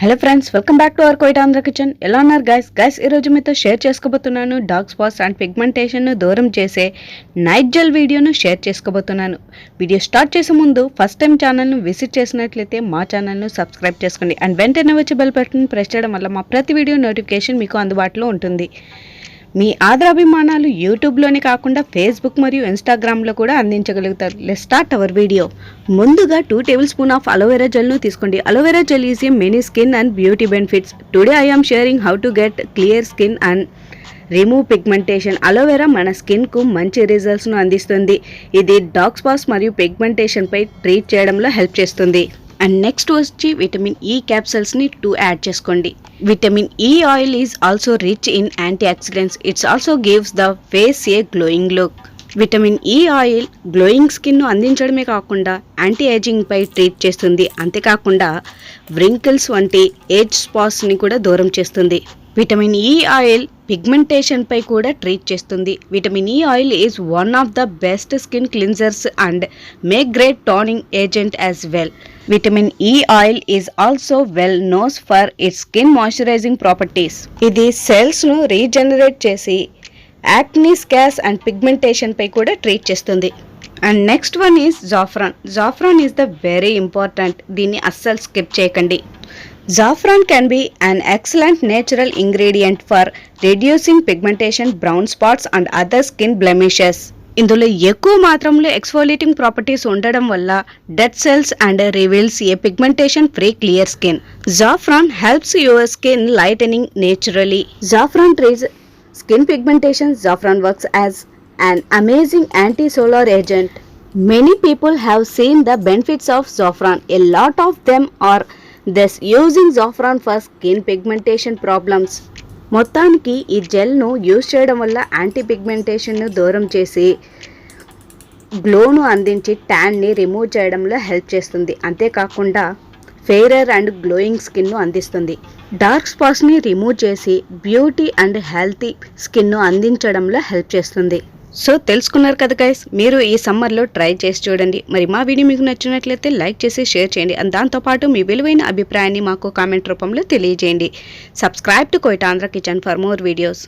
Hello friends, welcome back to our Kuwait Andhra Kitchen. ఎలా ఉన్నారు guys ఈ రోజు మీతో షేర్ చేసుకోబోతున్నాను డార్క్ స్పాట్స్ అండ్ పిగ్మెంటేషన్ ను దూరం చేసే నైట్ జెల్ వీడియోను షేర్ చేసుకోబోతున్నాను. వీడియో స్టార్ట్ చేసే ముందు ఫస్ట్ టైం ఛానల్ను విజిట్ చేసినట్లయితే మా ఛానల్ను సబ్స్క్రైబ్ చేసుకోండి అండ్ వెంటనే వచ్చే బెల్ బటన్ ప్రెస్ చేయడం వల్ల మా ప్రతి వీడియో నోటిఫికేషన్ మీకు అందుబాటులో ఉంటుంది. మీ ఆదరాభిమానాలు యూట్యూబ్లోనే కాకుండా ఫేస్బుక్ మరియు ఇన్స్టాగ్రామ్లో కూడా అందించగలుగుతారు. Let's start our video. ముందుగా 2 టేబుల్ స్పూన్ ఆఫ్ అలోవెరా జెల్ను తీసుకోండి. Aloe vera gel is a many skin and beauty benefits. Today I am sharing how to get clear skin and remove pigmentation. Aloe vera మన స్కిన్కు మంచి రిజల్ట్స్ను అందిస్తుంది. ఇది డార్క్ స్పాట్స్ మరియు పిగ్మెంటేషన్పై ట్రీట్ చేయడంలో హెల్ప్ చేస్తుంది. అండ్ నెక్స్ట్ వచ్చి విటమిన్ ఈ క్యాప్సల్స్ని 2 యాడ్ చేసుకోండి. Vitamin E oil is also rich in anti oxidants. It's also gives the face a glowing look. Vitamin E oil glowing స్కిన్ను అందించడమే కాకుండా యాంటీ ఏజింగ్ పై ట్రీట్ చేస్తుంది. అంతేకాకుండా వ్రింకిల్స్ వంటి ఏజ్ స్పాట్స్ని కూడా దూరం చేస్తుంది. విటమిన్ ఈ ఆయిల్ పిగ్మెంటేషన్ పై కూడా ట్రీట్ చేస్తుంది. Vitamin E oil is one of the best skin cleansers and make great toning agent as well. Vitamin E oil is also well knows for its skin moisturising properties. ఇది సెల్స్ను regenerate చేసి acne, scars and pigmentation పై కూడా treat చేస్తుంది. And next one is జాఫ్రాన్. జాఫ్రాన్ is the very important. దీన్ని అస్సలు స్కిప్ చేయకండి. Saffron can be an excellent natural ingredient for reducing pigmentation, brown spots and other skin blemishes. ఇందులో ఎక్కువ మాత్రంలో ఎక్స్ఫోలియేటింగ్ ప్రాపర్టీస్ ఉండడం వల్ల dead cells and reveals A pigmentation free clear skin. Saffron helps your skin lightening naturally. Saffron treats skin pigmentation. Saffron works as an amazing anti-solar agent. Many people have seen the benefits of saffron. A lot of them are thus using saffron for skin pigmentation problems. మొత్తానికి ఈ జెల్ను use చేయడం వల్ల anti పిగ్మెంటేషన్ను దూరం చేసి గ్లోను అందించి ట్యాన్ని remove చేయడంలో help చేస్తుంది. అంతేకాకుండా ఫెయిరర్ అండ్ గ్లోయింగ్ స్కిన్ను అందిస్తుంది. డార్క్ స్పాట్స్ని రిమూవ్ చేసి బ్యూటీ అండ్ హెల్తీ స్కిన్ను అందించడంలో హెల్ప్ చేస్తుంది. సో తెలుసుకున్నారు కదా గైస్, మీరు ఈ సమ్మర్లో ట్రై చేసి చూడండి. మరి మా వీడియో మీకు నచ్చినట్లయితే లైక్ చేసి షేర్ చేయండి. అండ్ దాంతోపాటు మీ విలువైన అభిప్రాయాన్ని మాకు కామెంట్ రూపంలో తెలియజేయండి. Subscribe to Kuwait Andhra Kitchen for more videos.